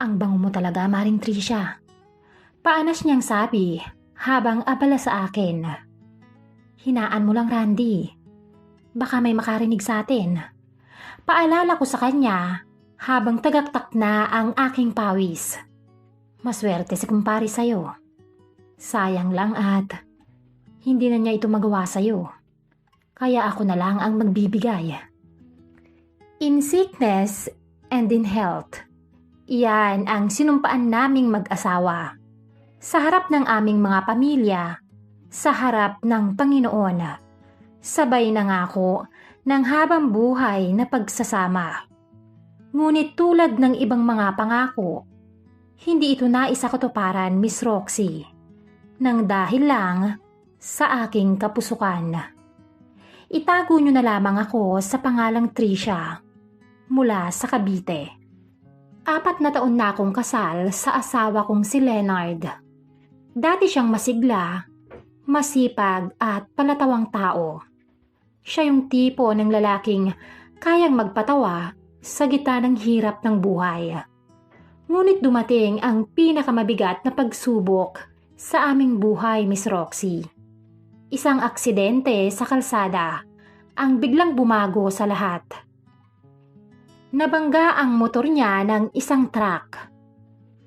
Ang bango mo talaga, Maring Tricia. Paanas niyang sabi habang abala sa akin. Hinaan mo lang, Randy. Baka may makarinig sa atin. Paalala ko sa kanya habang tagaktak na ang aking pawis. Maswerte si kumpare sa'yo. Sayang lang at hindi na niya ito magawa sa'yo. Kaya ako na lang ang magbibigay. In sickness and in health, iyan ang sinumpaan naming mag-asawa. Sa harap ng aming mga pamilya, sa harap ng Panginoon, sabay nangako ng habang buhay na pagsasama. Ngunit tulad ng ibang mga pangako, hindi ito naisakatuparan, Miss Roxy, nang dahil lang sa aking kapusukan. Itago niyo na lamang ako sa pangalang Tricia mula sa Cavite. 4 na taon na akong kasal sa asawa kong si Leonard. Dati siyang masigla, masipag at palatawang tao. Siya yung tipo ng lalaking kayang magpatawa sa gitna ng hirap ng buhay. Ngunit dumating ang pinakamabigat na pagsubok sa aming buhay, Miss Roxy. Isang aksidente sa kalsada ang biglang bumago sa lahat. Nabangga ang motor niya ng isang truck.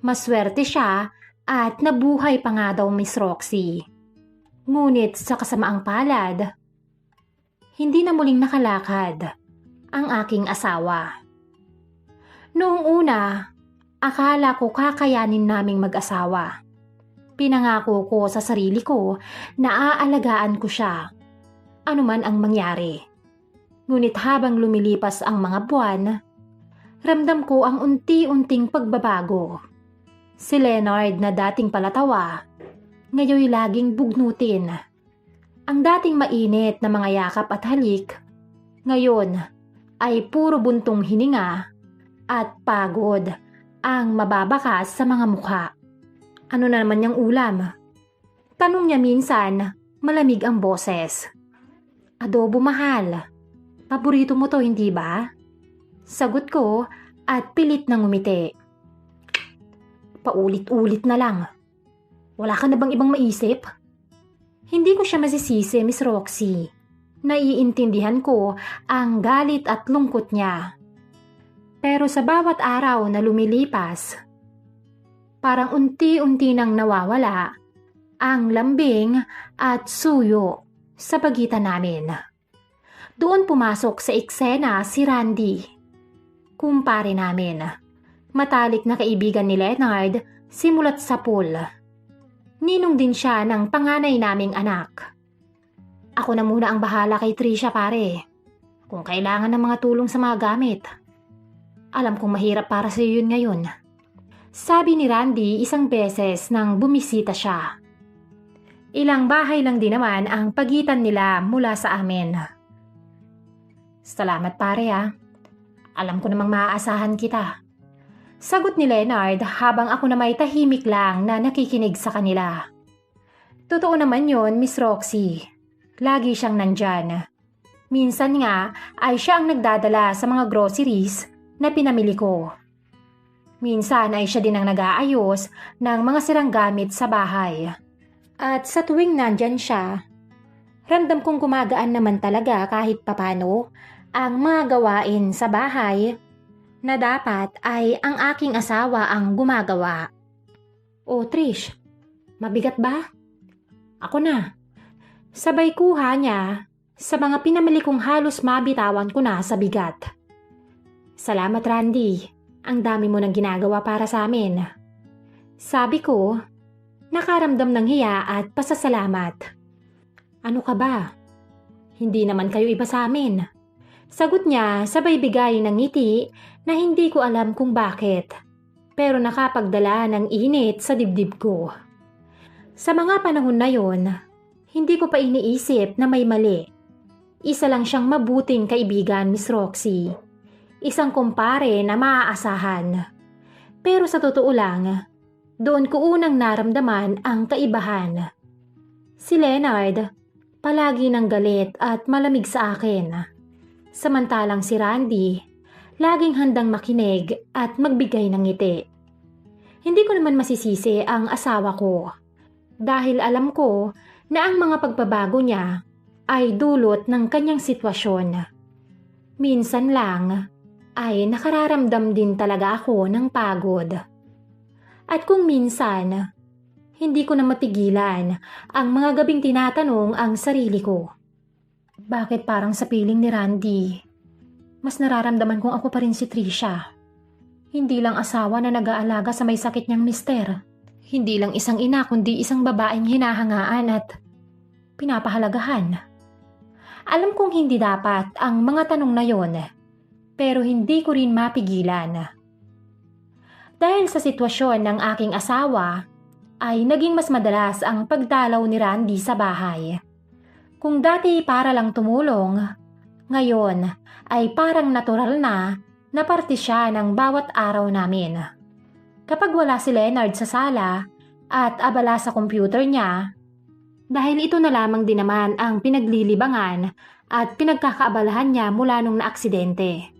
Maswerte siya at nabuhay pa nga daw, Miss Roxy. Ngunit sa kasamaang palad, hindi na muling nakalakad ang aking asawa. Noong una, akala ko kakayanin naming mag-asawa. Pinangako ko sa sarili ko na aalagaan ko siya, anuman ang mangyari. Ngunit habang lumilipas ang mga buwan, ramdam ko ang unti-unting pagbabago. Si Leonard na dating palatawa, ngayon laging bugnutin. Ang dating mainit na mga yakap at halik, ngayon ay puro buntong hininga at pagod ang mababakas sa mga mukha. Ano na naman niyang ulam? Tanong niya minsan, malamig ang boses. Adobo, mahal. Paborito mo to, hindi ba? Sagot ko at pilit na ngumiti. Paulit-ulit na lang. Wala ka na bang ibang maisip? Hindi ko siya masisisi, Miss Roxy. Naiintindihan ko ang galit at lungkot niya. Pero sa bawat araw na lumilipas, parang unti-unti nang nawawala ang lambing at suyo sa pagitan namin. Doon pumasok sa eksena si Randy, kumpare namin. Matalik na kaibigan ni Leonard simulat sa pool. Ninong din siya ng panganay naming anak. Ako na muna ang bahala kay Tricia, pare. Kung kailangan ng mga tulong sa mga gamit. Alam kong mahirap para sa iyo yun ngayon. Sabi ni Randy isang beses nang bumisita siya. Ilang bahay lang din naman ang pagitan nila mula sa amin. Salamat, pare, ah. Alam ko namang maaasahan kita. Sagot ni Leonard habang ako na may tahimik lang na nakikinig sa kanila. Totoo naman yon, Miss Roxy. Lagi siyang nandyan. Minsan nga ay siya ang nagdadala sa mga groceries na pinamili ko. Minsan ay siya din ang nag-aayos ng mga sirang gamit sa bahay. At sa tuwing nandyan siya, ramdam kong gumagaan naman talaga kahit papano ang mga gawain sa bahay na dapat ay ang aking asawa ang gumagawa. O Trish, mabigat ba? Ako na. Sabay kuha niya sa mga pinamili kong halos mabitawan ko na sa bigat. Salamat, Randy. Ang dami mo nang ginagawa para sa amin. Sabi ko, nakaramdam ng hiya at pasasalamat. Ano ka ba? Hindi naman kayo iba sa amin. Sagot niya sabay bigay ng ngiti na hindi ko alam kung bakit, pero nakapagdala ng init sa dibdib ko. Sa mga panahon na yon, hindi ko pa iniisip na may mali. Isa lang siyang mabuting kaibigan, Miss Roxy. Isang kumpare na maaasahan. Pero sa totoo lang, doon ko unang naramdaman ang kaibahan. Si Leonard, palagi nang galit at malamig sa akin. Samantalang si Randy, laging handang makinig at magbigay ng ngiti. Hindi ko naman masisisi ang asawa ko dahil alam ko na ang mga pagbabago niya ay dulot ng kanyang sitwasyon. Minsan lang ay nakararamdam din talaga ako ng pagod. At kung minsan, hindi ko na matigilan ang mga gabing tinatanong ang sarili ko. Bakit parang sa piling ni Randy, mas nararamdaman kong ako pa rin si Trisha? Hindi lang asawa na nag-aalaga sa may sakit niyang mister. Hindi lang isang ina kundi isang babaeng hinahangaan at pinapahalagahan. Alam kong hindi dapat ang mga tanong na yon, pero hindi ko rin mapigilan. Dahil sa sitwasyon ng aking asawa, ay naging mas madalas ang pagdalaw ni Randy sa bahay. Kung dati para lang tumulong, ngayon ay parang natural na parte siya ng bawat araw namin. Kapag wala si Leonard sa sala at abala sa computer niya, dahil ito na lamang din naman ang pinaglilibangan at pinagkakaabalahan niya mula nung naaksidente.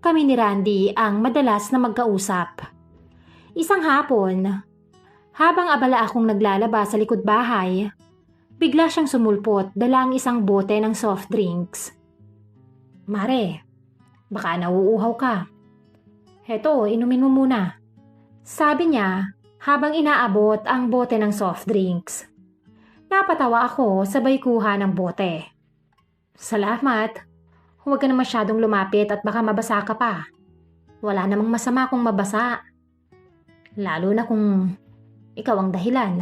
Kami ni Randy ang madalas na magkausap. Isang hapon, habang abala akong naglalaba sa likod bahay, bigla siyang sumulpot dala ang isang bote ng soft drinks. Mare, baka nauuhaw ka. Heto, inumin mo muna. Sabi niya habang inaabot ang bote ng soft drinks. Napatawa ako sabay kuha ng bote. Salamat. Huwag ka na masyadong lumapit at baka mabasa ka pa. Wala namang masama kung mabasa. Lalo na kung ikaw ang dahilan.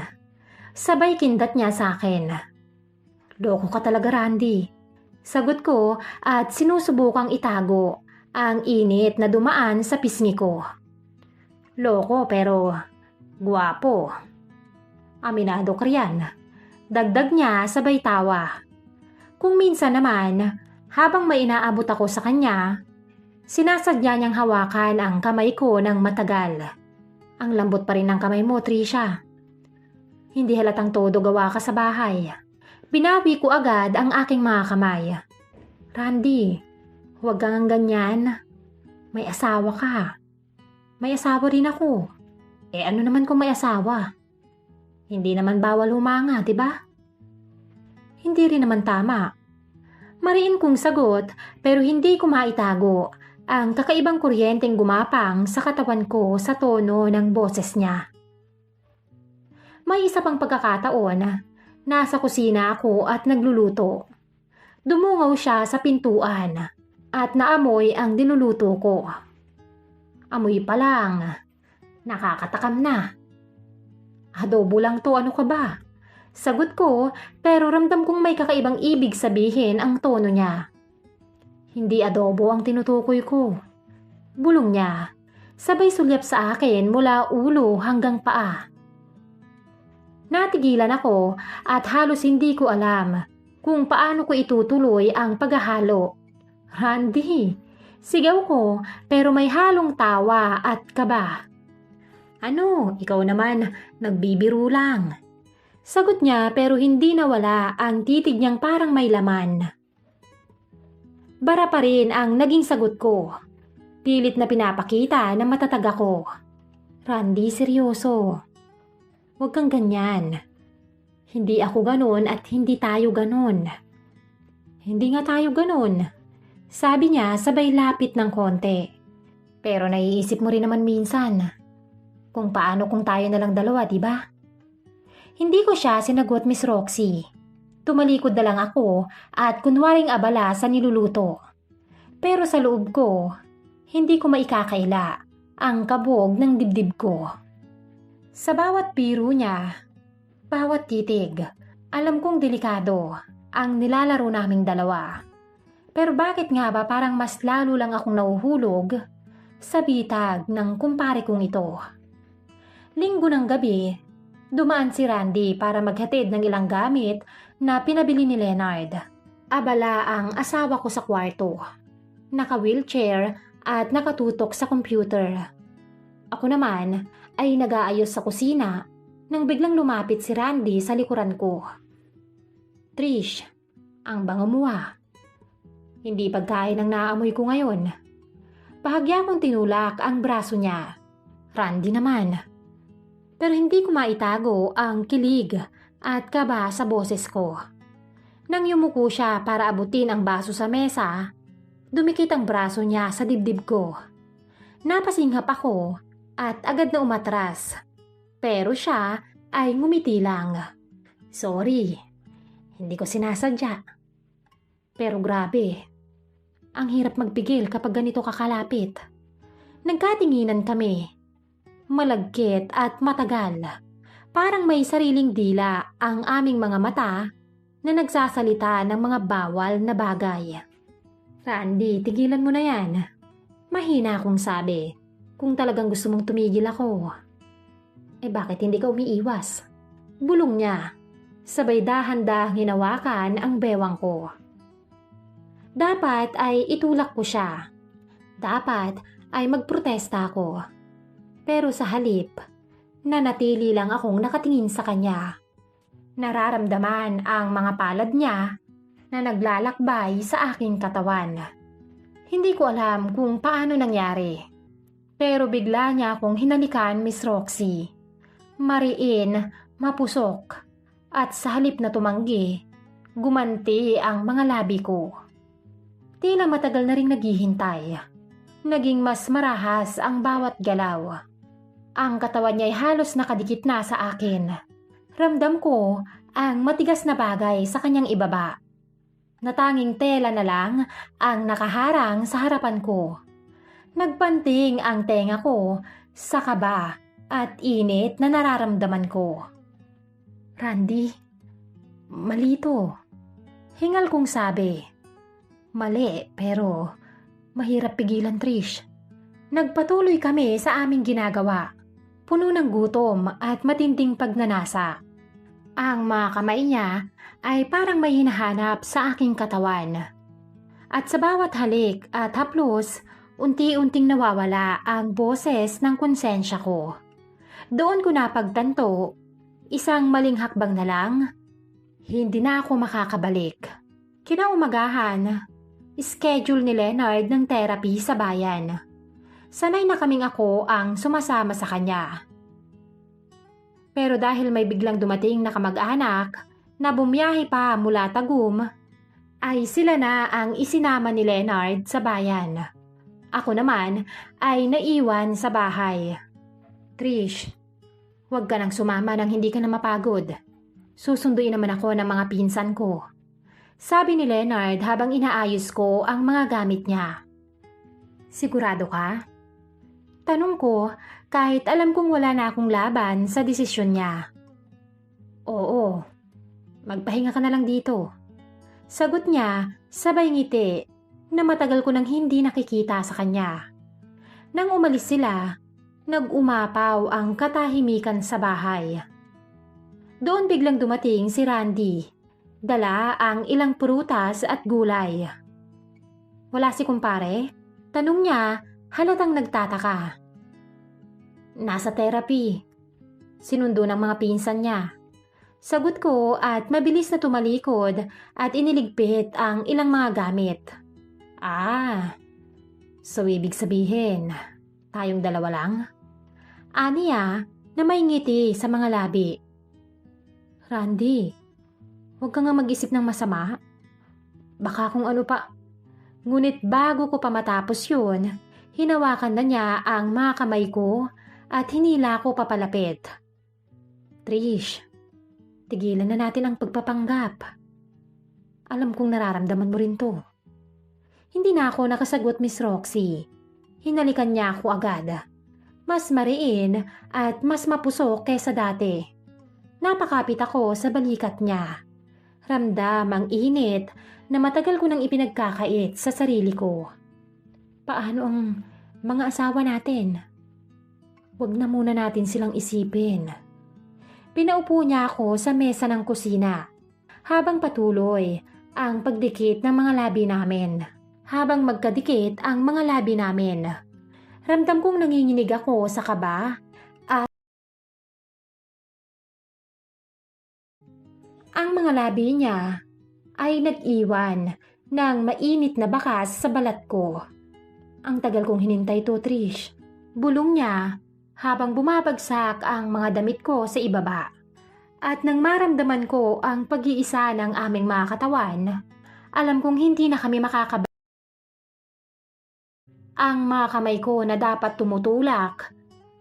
Sabay kindat niya sa akin. Loko ka talaga, Randy. Sagot ko at sinusubukang itago ang init na dumaan sa pisngi ko. Loko pero guwapo. Aminado ka riyan. Dagdag niya sabay tawa. Kung minsan naman, habang may inaabot ako sa kanya, sinasadya niyang hawakan ang kamay ko ng matagal. Ang lambot pa rin ng kamay mo, Trisha. Hindi halatang todo gawa ka sa bahay. Binawi ko agad ang aking mga kamay. Randy, huwag kang ganyan. May asawa ka. May asawa rin ako. Ano naman kung may asawa? Hindi naman bawal humanga, diba? Hindi rin naman tama. Mariin kong sagot pero hindi ko maitago ang kakaibang kuryenteng gumapang sa katawan ko sa tono ng boses niya. May isa pang pagkakataon, nasa kusina ako at nagluluto. Dumungaw siya sa pintuan at naamoy ang dinuluto ko. Amoy pa lang, nakakatakam na. Adobo lang to, ano ka ba? Sagot ko pero ramdam kong may kakaibang ibig sabihin ang tono niya. Hindi adobo ang tinutukoy ko. Bulong niya, sabay sulyap sa akin mula ulo hanggang paa. Natigilan ako at halos hindi ko alam kung paano ko itutuloy ang paghahalo. Randy, sigaw ko pero may halong tawa at kaba. Ano, ikaw naman, nagbibiro lang. Sagot niya pero hindi nawala ang titig niyang parang may laman. Bara pa rin ang naging sagot ko. Pilit na pinapakita na matatag ako. Randy, seryoso. Huwag kang ganyan. Hindi ako ganon at hindi tayo ganon. Hindi nga tayo ganon. Sabi niya sabay lapit ng konti. Pero naiisip mo rin naman minsan kung paano kung tayo na lang dalawa, diba? Hindi ko siya sinagot, Miss Roxy. Tumalikod na lang ako at kunwaring abala sa niluluto. Pero sa loob ko, hindi ko maikakaila ang kabog ng dibdib ko. Sa bawat biro niya, bawat titig, alam kong delikado ang nilalaro naming dalawa. Pero bakit nga ba parang mas lalo lang akong nahuhulog sa bitag ng kumpare kong ito? Linggo ng gabi, dumaan si Randy para maghatid ng ilang gamit na pinabili ni Leonard. Abala ang asawa ko sa kwarto. Naka-wheelchair at nakatutok sa computer. Ako naman ay nag-aayos sa kusina nang biglang lumapit si Randy sa likuran ko. Trish, ang bango mo ah. Hindi pagkain ang naaamoy ko ngayon. Bahagya kong tinulak ang braso niya. Randy naman, Pero hindi ko maitago ang kilig at kaba sa boses ko. Nang yumuko siya para abutin ang baso sa mesa, dumikit ang braso niya sa dibdib ko. Napasinghap ako at agad na umatras. Pero siya ay ngumiti lang. Sorry, hindi ko sinasadya. Pero grabe, ang hirap magpigil kapag ganito kakalapit. Nagkatinginan kami. Malagkit at matagal. Parang may sariling dila ang aming mga mata na nagsasalita ng mga bawal na bagay. Randy, tigilan mo na yan. Mahina akong sabi. Kung talagang gusto mong tumigil ako. Bakit hindi ka umiiwas? Bulong niya. Sabay dahan-dahang hinawakan ang bewang ko. Dapat ay itulak ko siya. Dapat ay magprotesta ako. Pero sa halip, nanatili lang akong nakatingin sa kanya. Nararamdaman ang mga palad niya na naglalakbay sa aking katawan. Hindi ko alam kung paano nangyari. Pero bigla niya akong hinalikan, Miss Roxy. Mariin, mapusok, at sa halip na tumanggi, gumanti ang mga labi ko. Tila matagal na ring naghihintay. Naging mas marahas ang bawat galaw. Ang katawan niya ay halos nakadikit na sa akin. Ramdam ko ang matigas na bagay sa kanyang ibaba. Natanging tela na lang ang nakaharang sa harapan ko. Nagpanting ang tenga ko sa kaba at init na nararamdaman ko. Randy, mali to. Hingal kong sabi. Mali, pero mahirap pigilan, Trish. Nagpatuloy kami sa aming ginagawa. Puno ng gutom at matinding pagnanasa. Ang mga kamay niya ay parang may hinahanap sa aking katawan. At sa bawat halik at haplos, unti-unting nawawala ang boses ng konsensya ko. Doon ko napagtanto, isang maling hakbang na lang, hindi na ako makakabalik. Kinaumagahan, schedule ni Leonard ng therapy sa bayan. Sanay na kaming ako ang sumasama sa kanya. Pero dahil may biglang dumating na kamag-anak na bumiyahe pa mula Tagum, ay sila na ang isinama ni Leonard sa bayan. Ako naman ay naiwan sa bahay. Trish, huwag ka nang sumama nang hindi ka na mapagod. Susunduin naman ako ng mga pinsan ko. Sabi ni Leonard habang inaayos ko ang mga gamit niya. Sigurado ka? Tanong ko kahit alam kong wala na akong laban sa desisyon niya. Oo, magpahinga ka na lang dito. Sagot niya sabay ngiti na matagal ko nang hindi nakikita sa kanya. Nang umalis sila, nag-umapaw ang katahimikan sa bahay. Doon biglang dumating si Randy. Dala ang ilang prutas at gulay. Wala si kumpare? Tanong niya, halatang nagtataka. Nasa therapy. Sinundo ng mga pinsan niya. Sagot ko at mabilis na tumalikod at iniligpit ang ilang mga gamit. So ibig sabihin, tayong dalawa lang? Aniya na may ngiti sa mga labi. Randy, huwag ka nga mag-isip ng masama. Baka kung ano pa. Ngunit bago ko pa matapos yun, hinawakan na niya ang mga kamay ko at hinila ko papalapit. Trish, tigilan na natin ang pagpapanggap. Alam kong nararamdaman mo rin to. Hindi na ako nakasagot, Miss Roxy. Hinalikan niya ako agad. Mas mariin at mas mapusok kaysa dati. Napakapit ako sa balikat niya. Ramdam ang init na matagal ko nang ipinagkakait sa sarili ko. Paano ang mga asawa natin? Huwag na muna natin silang isipin. Pinaupo niya ako sa mesa ng kusina habang patuloy ang pagdikit ng mga labi namin. Habang magkadikit ang mga labi namin, ramdam kong nanginginig ako sa kaba at ang mga labi niya ay nag-iwan ng mainit na bakas sa balat ko. Ang tagal kong hinintay to, Trish. Bulong niya habang bumabagsak ang mga damit ko sa ibaba. At nang maramdaman ko ang pag-iisa ng aming mga katawan, alam kong hindi na kami makakabalik. Ang mga kamay ko na dapat tumutulak,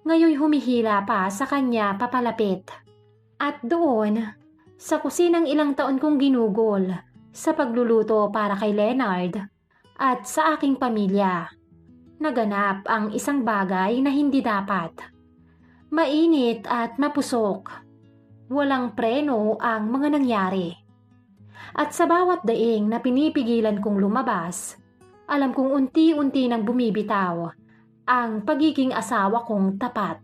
ngayon humihila pa sa kanya papalapit. At doon, sa kusinang ilang taon kong ginugol sa pagluluto para kay Leonard at sa aking pamilya, naganap ang isang bagay na hindi dapat. Mainit at mapusok. Walang preno ang mga nangyari. At sa bawat daing na pinipigilan kong lumabas, alam kong unti-unti nang bumibitaw ang pagiging asawa kong tapat.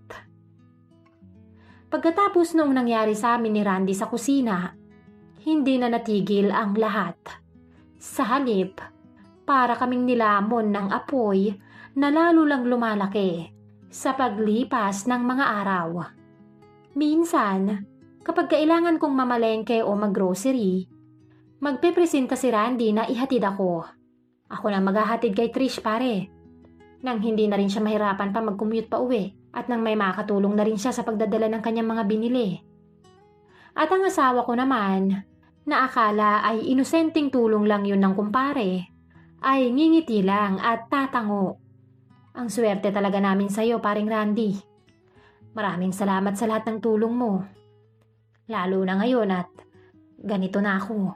Pagkatapos noong nangyari sa amin ni Randy sa kusina, hindi na natigil ang lahat. Sa halip, para kaming nilamon ng apoy na lalo lang lumalaki sa paglipas ng mga araw. Minsan, kapag kailangan kong mamalengke o maggrocery, magpepresenta si Randy na ihatid ako. Ako na maghahatid kay Trish pare. Nang hindi na rin siya mahirapan pa mag-commute pa uwi at nang may makatulong na rin siya sa pagdadala ng kanyang mga binili. At ang asawa ko naman, na akala ay inosenteng tulong lang yun ng kumpare, ay ngingiti lang at tatango. Ang swerte talaga namin sa'yo, paring Randy. Maraming salamat sa lahat ng tulong mo. Lalo na ngayon at ganito na ako.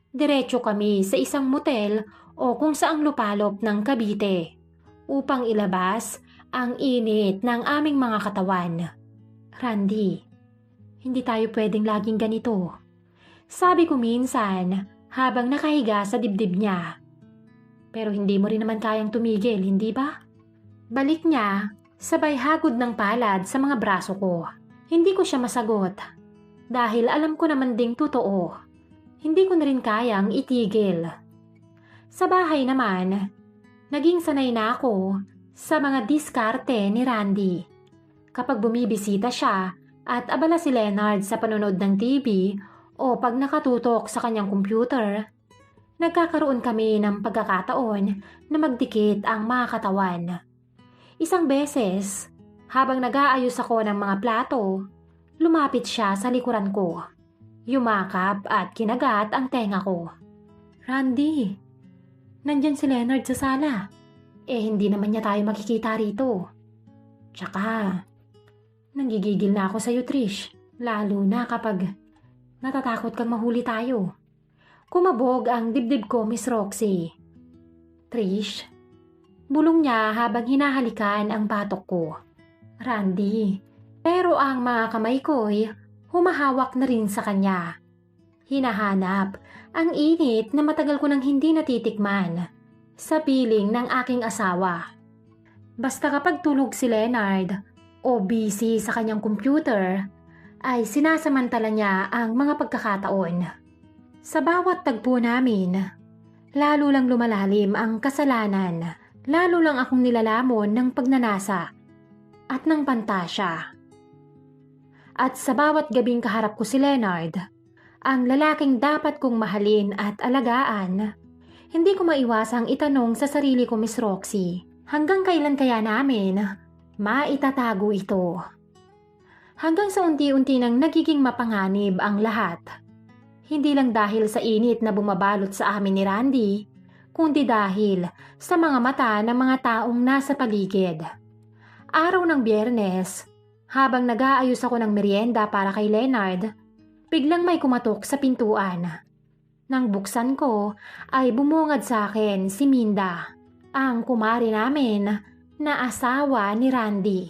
Diretso kami sa isang motel o kung saang lupalop ng Cavite upang ilabas ang init ng aming mga katawan. Randy, hindi tayo pwedeng laging ganito. Sabi ko minsan habang nakahiga sa dibdib niya. Pero hindi mo rin naman kayang tumigil, hindi ba? Balik niya, sabay hagod ng palad sa mga braso ko. Hindi ko siya masagot dahil alam ko naman ding totoo. Hindi ko na rin kayang itigil. Sa bahay naman, naging sanay na ako sa mga diskarte ni Randy. Kapag bumibisita siya at abala si Leonard sa panonood ng TV o pag nakatutok sa kanyang computer, nagkakaroon kami ng pagkakataon na magdikit ang mga katawan. Isang beses, habang nag-aayos ako ng mga plato, lumapit siya sa likuran ko. Yumakap at kinagat ang tenga ko. Randy, nandyan si Leonard sa sala. Hindi naman niya tayo makikita rito. Tsaka, nanggigigil na ako sa'yo, Trish. Lalo na kapag natatakot kang mahuli tayo. Kumabog ang dibdib ko, Miss Roxy. Trish, bulong niya habang hinahalikan ang batok ko. Randy, pero ang mga kamay ko'y humahawak na rin sa kanya. Hinahanap ang init na matagal ko nang hindi natitikman sa piling ng aking asawa. Basta kapag tulog si Leonard o busy sa kanyang computer, ay sinasamantala niya ang mga pagkakataon. Sa bawat tagpo namin, lalo lang lumalalim ang kasalanan, lalo lang akong nilalamon ng pagnanasa at ng pantasya. At sa bawat gabing kaharap ko si Leonard, ang lalaking dapat kong mahalin at alagaan, hindi ko maiwasang itanong sa sarili ko, Miss Roxy, hanggang kailan kaya namin maitatago ito? Hanggang sa unti-unti nang nagiging mapanganib ang lahat. Hindi lang dahil sa init na bumabalot sa amin ni Randy, kundi dahil sa mga mata ng mga taong nasa paligid. Araw ng Biyernes, habang nag-aayos ako ng merienda para kay Leonard, biglang may kumatok sa pintuan. Nang buksan ko, ay bumungad sa akin si Minda, ang kumari namin na asawa ni Randy.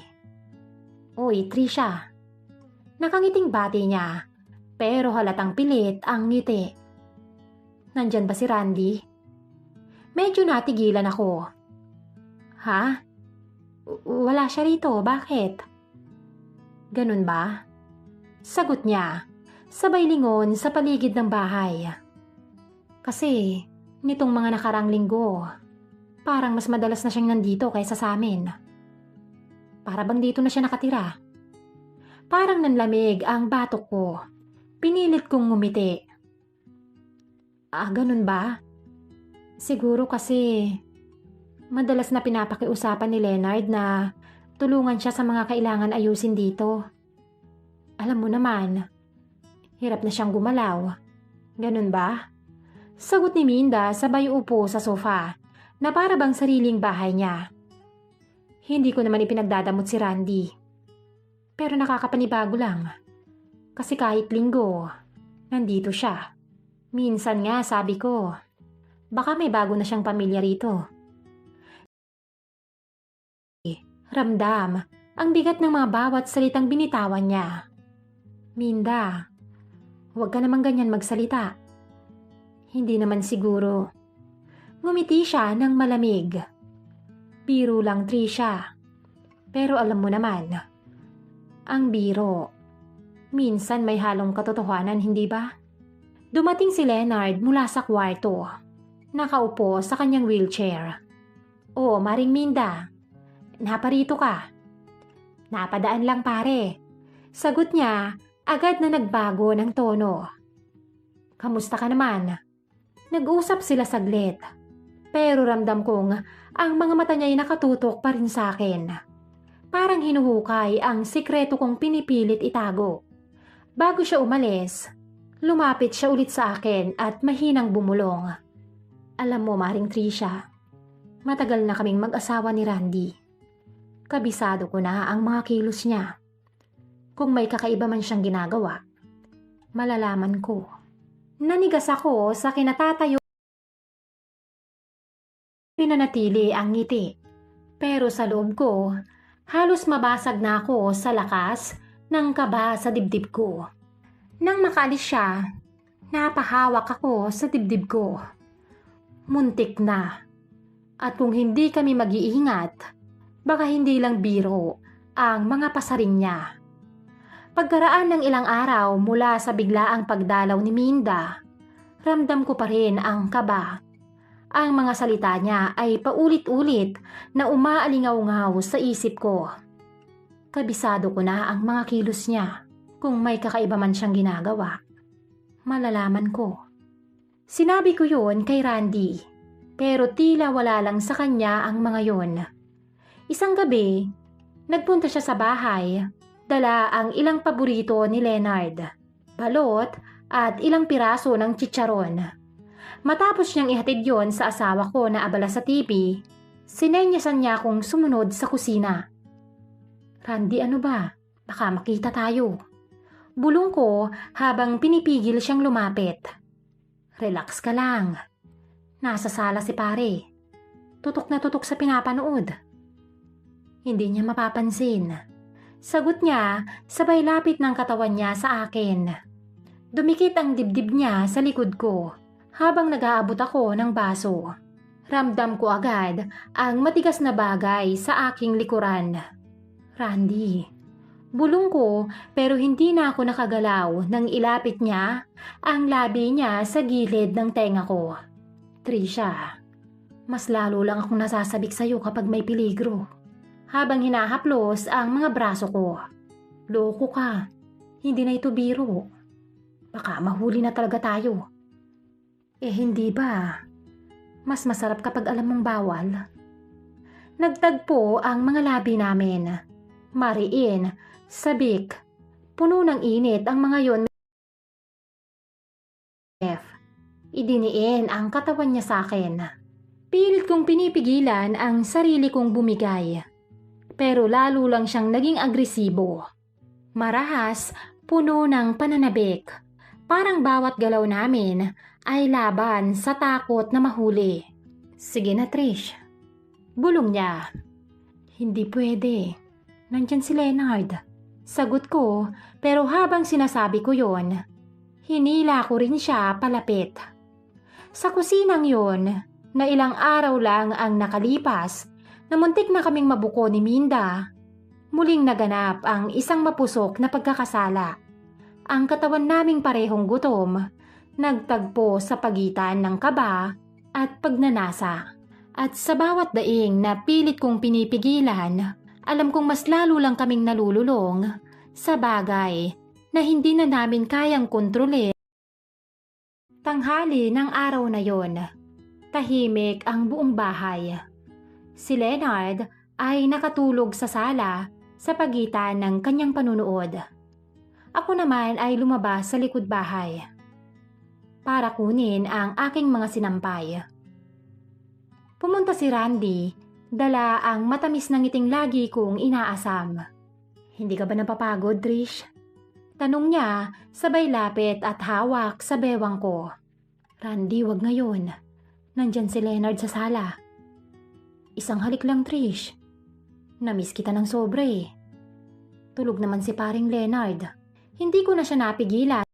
Uy, Trisha. Nakangiting bati niya, pero halatang pilit ang ngiti. Nandyan ba si Randy? Medyo natigilan ako. Ha? Wala siya rito, bakit? Ganun ba? Sagot niya, sabay lingon sa paligid ng bahay. Kasi, nitong mga nakarang linggo, parang mas madalas na siyang nandito kaysa sa amin. Para bang dito na siya nakatira. Parang nanlamig ang batok ko. Pinilit kong ngumiti. Ganun ba? Siguro kasi, madalas na pinapakiusapan ni Leonard na Tulungan siya sa mga kailangan ayusin dito. Alam mo naman, hirap na siyang gumalaw. Ganun ba? Sagot ni Minda sabay upo sa sofa na para bang sariling bahay niya. Hindi ko naman ipinagdadamot si Randy. Pero nakakapanibago lang. Kasi kahit linggo, nandito siya. Minsan nga sabi ko, baka may bago na siyang pamilya rito. Ramdam ang bigat ng mga bawat salitang binitawan niya. Minda, huwag ka naman ganyan magsalita. Hindi naman siguro. Ngumiti siya ng malamig. Biro lang, Trisha. Pero alam mo naman, ang biro, minsan may halong katotohanan, hindi ba? Dumating si Leonard mula sa kwarto. Nakaupo sa kanyang wheelchair. "Oh, Maring Minda, naparito ka." "Napadaan lang pare." Sagot niya, agad na nagbago ng tono. "Kamusta ka naman?" Nag-usap sila saglit. Pero ramdam kong ang mga mata niya ay nakatutok pa rin sa akin. Parang hinuhukay ang sikreto kong pinipilit itago. Bago siya umalis, lumapit siya ulit sa akin at mahinang bumulong. "Alam mo, Maring Trisha, matagal na kaming mag-asawa ni Randy. Kabisado ko na ang mga kilos niya. Kung may kakaiba man siyang ginagawa, malalaman ko." Nanigas ako sa kinatatayo. Pinanatili ang ngiti. Pero sa loob ko, halos mabasag na ako sa lakas ng kaba sa dibdib ko. Nang makaalis siya, napahawak ako sa dibdib ko. Muntik na. At kung hindi kami mag-iingat, baka hindi lang biro ang mga pasaring niya. Pagkaraan ng ilang araw mula sa biglaang pagdalaw ni Minda, ramdam ko pa rin ang kaba. Ang mga salita niya ay paulit-ulit na umaalingaw-ngaw sa isip ko. Kabisado ko na ang mga kilos niya. Kung may kakaiba man siyang ginagawa, malalaman ko. Sinabi ko yun kay Randy, pero tila wala lang sa kanya ang mga yun. Isang gabi, nagpunta siya sa bahay. Dala ang ilang paborito ni Leonard, balot at ilang piraso ng chicharon. Matapos niyang ihatid yon sa asawa ko na abala sa TV, sinenyasan niya akong sumunod sa kusina. "Randy, ano ba? Baka makita tayo." Bulong ko habang pinipigil siyang lumapit. "Relax ka lang. Nasa sala si pare. Tutok na tutok sa pinapanood." Hindi niya mapapansin. Sagot niya, sabay lapit ng katawan niya sa akin. Dumikit ang dibdib niya sa likod ko habang nag-aabot ako ng baso. Ramdam ko agad ang matigas na bagay sa aking likuran. "Randy." Bulong ko pero hindi na ako nakagalaw nang ilapit niya ang labi niya sa gilid ng tenga ko. "Trisha, mas lalo lang akong nasasabik sa'yo kapag may peligro." Habang hinahaplos ang mga braso ko. "Loko ka. Hindi na ito biro. Baka mahuli na talaga tayo." Hindi ba? Mas masarap kapag alam mong bawal." Nagtagpo ang mga labi namin. Mariin, sabik, puno ng init ang mga yon. Idiniin ang katawan niya sa akin. Pilit kong pinipigilan ang sarili kong bumigay. Pero lalo lang siyang naging agresibo. Marahas, puno ng pananabik. Parang bawat galaw namin ay laban sa takot na mahuli. "Sige na, Trish." Bulong niya. "Hindi pwede. Nandyan si Leonard." Sagot ko, pero habang sinasabi ko yon, hinila ko rin siya palapit. Sa kusinang yon, na ilang araw lang ang nakalipas, na muntik na kaming mabuko ni Minda, muling naganap ang isang mapusok na pagkakasala. Ang katawan naming parehong gutom, nagtagpo sa pagitan ng kaba at pagnanasa. At sa bawat daing na pilit kong pinipigilan, alam kong mas lalo lang kaming nalululong sa bagay na hindi na namin kayang kontrolin. Tanghali ng araw na yon, tahimik ang buong bahay. Si Leonard ay nakatulog sa sala sa pagitan ng kanyang panunood. Ako naman ay lumabas sa likod bahay para kunin ang aking mga sinampay. Pumunta si Randy, dala ang matamis na ngiting lagi kong inaasam. "Hindi ka ba napapagod, Trish?" Tanong niya, sabay lapit at hawak sa bewang ko. "Randy, wag ngayon. Nandyan si Leonard sa sala." "Isang halik lang, Trish. Namiss kita ng sobra eh." Tulog naman si paring Leonard. Hindi ko na siya napigilan.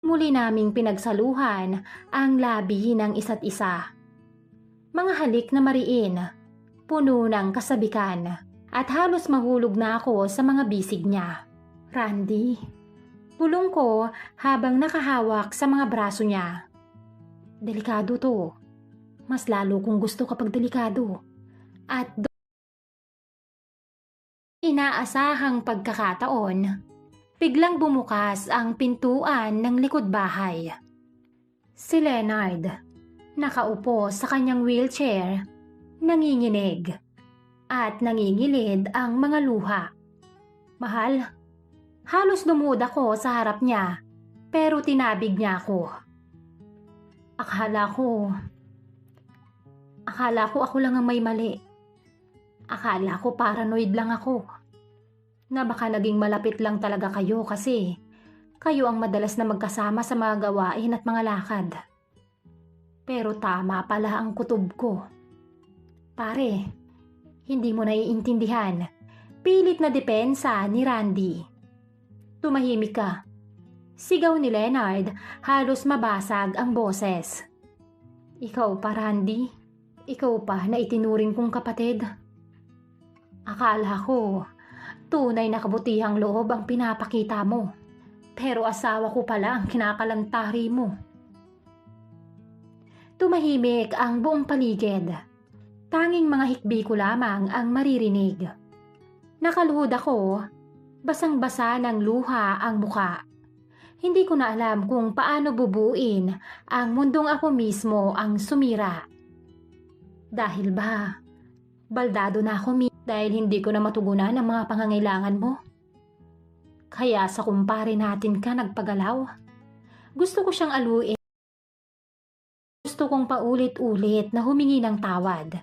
Muli naming pinagsaluhan ang labi ng isa't isa. Mga halik na mariin, puno ng kasabikan, at halos mahulog na ako sa mga bisig niya. "Randy," bulong ko habang nakahawak sa mga braso niya. "Delikado to. Mas lalo kung gusto kapag delikado." At inaasahang pagkakataon, biglang bumukas ang pintuan ng likod bahay. Si Leonard, nakaupo sa kanyang wheelchair, nanginginig at nangingilid ang mga luha. "Mahal." Halos lumuhod ako sa harap niya, pero tinabig niya ako. Akala ko ako lang ang may mali. Akala ko paranoid lang ako. Na baka naging malapit lang talaga kayo kasi kayo ang madalas na magkasama sa mga gawain at mga lakad. Pero tama pala ang kutob ko. Pare, hindi mo naiintindihan. Pilit na depensa ni Randy. "Tumahimik ka." Sigaw ni Leonard, halos mabasag ang boses. "Ikaw pa, Randy? Ikaw pa na itinuring kong kapatid? Akala ko, tunay na kabutihang loob ang pinapakita mo. Pero asawa ko pala ang kinakalantari mo." Tumahimik ang buong paligid. Tanging mga hikbi ko lamang ang maririnig. Nakaluhod ako. Basang-basa ng luha ang muka. Hindi ko na alam kung paano bubuin ang mundong ako mismo ang sumira. Dahil ba, baldado na ako dahil hindi ko na matugunan ang mga pangangailangan mo? Kaya sa kumpare natin ka nagpagalaw? Gusto ko siyang aluin. Gusto kong paulit-ulit na humingi ng tawad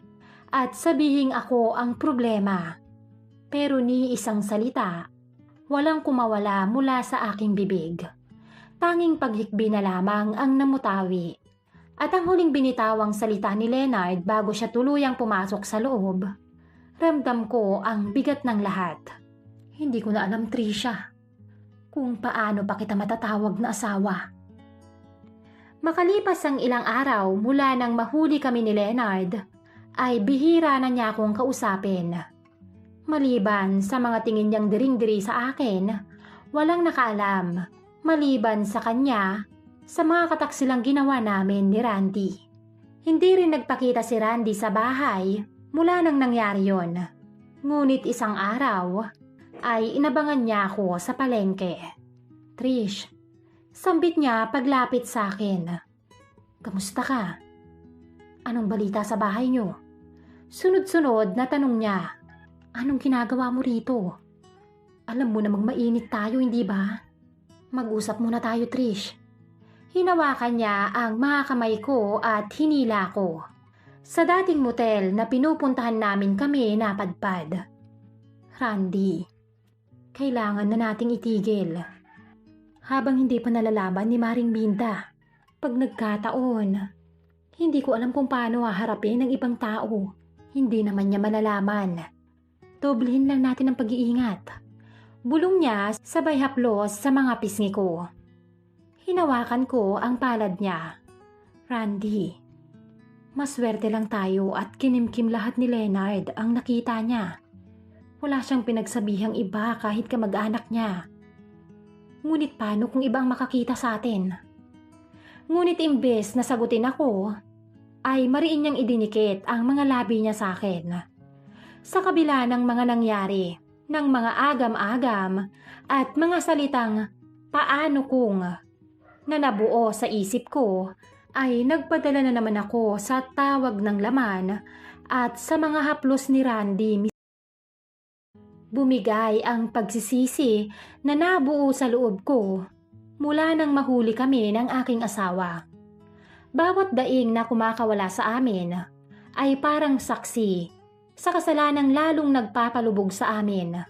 at sabihing ako ang problema. Pero ni isang salita, walang kumawala mula sa aking bibig. Tanging paghikbi na lamang ang namutawi. At ang huling binitawang salita ni Leonard bago siya tuluyang pumasok sa loob, ramdam ko ang bigat ng lahat. Hindi ko na alam, Trisha, kung paano pa kita matatawag na asawa. Makalipas ang ilang araw mula nang mahuli kami ni Leonard, ay bihira na niya akong kausapin. Maliban sa mga tingin niyang diring-diri sa akin, walang nakaalam, maliban sa kanya, sa mga kataksilang ginawa namin ni Randy. Hindi rin nagpakita si Randy sa bahay mula nang nangyari yon. Ngunit isang araw, ay inabangan niya ako sa palengke. "Trish," sambit niya paglapit sa akin. "Kamusta ka? Anong balita sa bahay niyo?" Sunod-sunod na tanong niya. "Anong ginagawa mo rito? Alam mo namang mainit tayo, hindi ba? Mag-usap muna tayo, Trish." Hinawakan niya ang mga kamay ko at hinila ko. Sa dating motel na pinupuntahan namin kami napadpad. "Randy, kailangan na nating itigil. Habang hindi pa nalalaman ni Maring Binda, pag nagkataon, hindi ko alam kung paano haharapin ng ibang tao. Hindi naman niya malalaman. Doblehin lang natin ang pag-iingat." Bulong niya sabay haplos sa mga pisngi ko. Hinawakan ko ang palad niya. "Randy, maswerte lang tayo at kinimkim lahat ni Leonard ang nakita niya. Wala siyang pinagsabihang iba kahit kamag-anak niya. Ngunit paano kung iba ang makakita sa atin?" Ngunit imbes na sagutin ako, ay mariin niyang idinikit ang mga labi niya sa akin. Sa kabila ng mga nangyari, ng mga agam-agam at mga salitang "paano kung" na nabuo sa isip ko, ay nagpadala na naman ako sa tawag ng laman At sa mga haplos ni Randy, bumigay ang pagsisisi na nabuo sa loob ko mula nang mahuli kami ng aking asawa. Bawat daing na kumakawala sa amin ay parang saksi sa kasalanang lalong nagpapalubog sa amin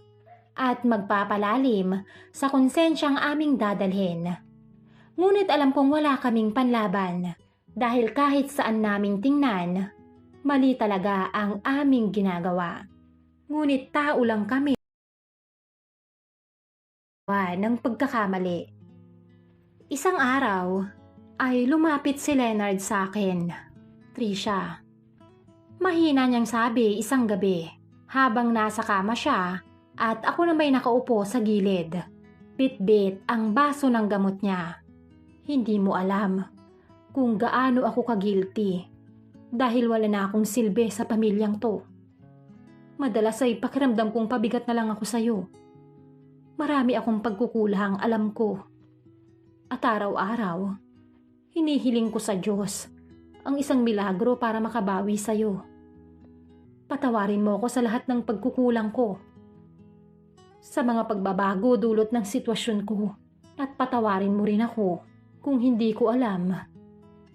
at magpapalalim sa konsensyang aming dadalhin. Ngunit alam kong wala kaming panlaban dahil kahit saan naming tingnan, mali talaga ang aming ginagawa. Ngunit tao lang kami ng pagkakamali. Isang araw ay lumapit si Leonard sa akin. Trisha, mahina niyang sabi isang gabi habang nasa kama siya at ako na may nakaupo sa gilid. Bit-bit ang baso ng gamot niya. Hindi mo alam kung gaano ako ka-guilty dahil wala na akong silbi sa pamilyang to. Madalas ay pakiramdam kong pabigat na lang ako sa'yo. Marami akong pagkukulang, alam ko. At araw-araw, hinihiling ko sa Diyos ang isang milagro para makabawi sa'yo. Patawarin mo ako sa lahat ng pagkukulang ko. Sa mga pagbabago dulot ng sitwasyon ko. At patawarin mo rin ako kung hindi ko alam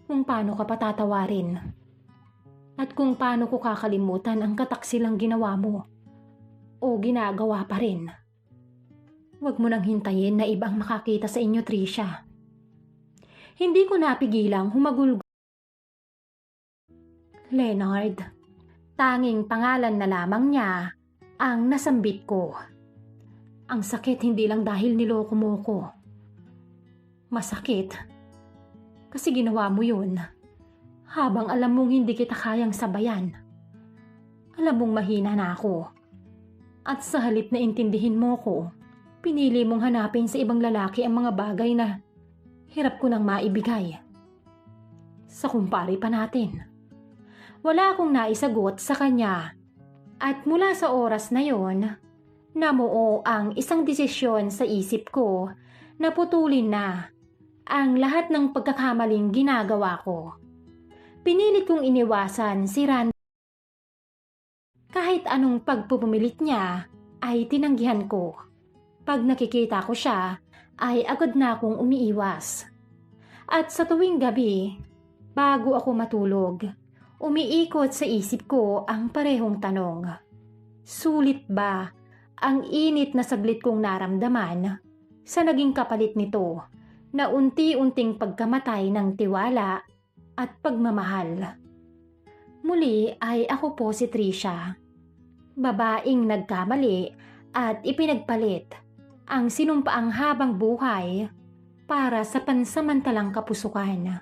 kung paano ka patatawarin. At kung paano ko kakalimutan ang kataksilang ginawa mo o ginagawa pa rin. Huwag mo nang hintayin na ibang makakita sa inyo, Trisha. Hindi ko napigilang humagulgol. Leonard, tanging pangalan na lamang niya ang nasambit ko. Ang sakit hindi lang dahil niloko mo ko. Masakit kasi ginawa mo yun habang alam mong hindi kita kayang sabayan. Alam mong mahina na ako. At sa halip na intindihin mo ko, pinili mong hanapin sa ibang lalaki ang mga bagay na hirap ko nang maibigay. Sa kumpare pa natin. Wala akong naisagot sa kanya. At mula sa oras na yon, namuo ang isang desisyon sa isip ko na putulin na ang lahat ng pagkakamaling ginagawa ko. Pinilit kong iniwasan si Randy. Kahit anong pagpupumilit niya ay tinanggihan ko. Pag nakikita ko siya ay agad na akong umiiwas. At sa tuwing gabi, bago ako matulog, umiikot sa isip ko ang parehong tanong. Sulit ba ang init na saglit kong naramdaman sa naging kapalit nito na unti-unting pagkamatay ng tiwala at pagmamahal? Muli ay ako po si Trisha, babaeng nagkamali at ipinagpalit ang sinumpaang habang buhay para sa pansamantalang kapusukan.